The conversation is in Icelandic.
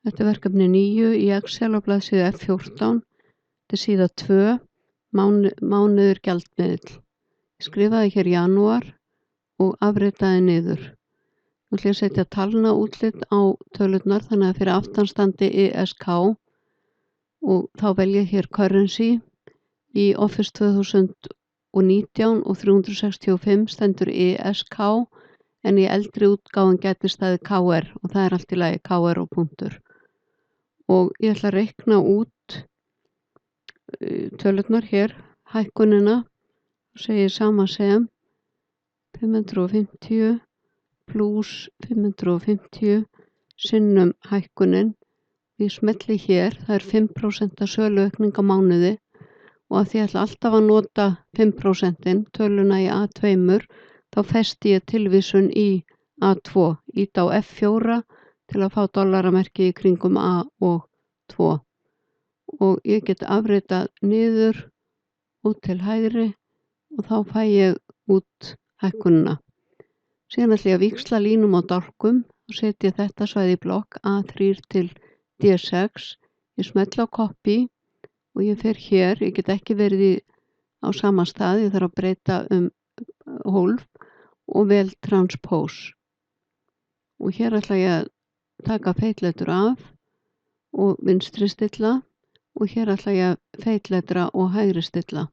Þetta er verkefni 9 í Excel á blaðsíðu F14. Þetta er síða 2, mánuður gjaldmiðill. Ég skrifaði hér janúar og afritaði niður. Nú ætla ég að setja talna útlit á tölurnar þannig að fyrir aftan standi ISK og þá velja hér currency. Í Office 2019 og 365 stendur ISK en í eldri útgáfum gæti staðið KR og það er allt í lagi KR og punktur. Og ég ætla að reikna út tölurnar hér, hækkunina, og segi sama sem 550 pluss 550 sinnum hækkunin. Ég smelli hér, það er 5% söluaukning á mánuði og að því ég ætla alltaf að nota 5%, töluna í A2, þá festi ég tilvísun í A2, ít á F4 til að fá dollaramerki í kringum A og 2. Og ég get afritað niður út til hægri og þá fæ ég út hækkunina. Síðan ætla ég að víxla línum á dálkum og setja þetta svæði í blokk A3 til D6. Ég smelli á copy og ég fer hér, ég get ekki verið á sama stað, ég þarf að breyta hólf og vel transpose. Og hér ætla ég að taka feitletur af og vinstri stilla og hér ætla ég að feitletra og hægri stilla.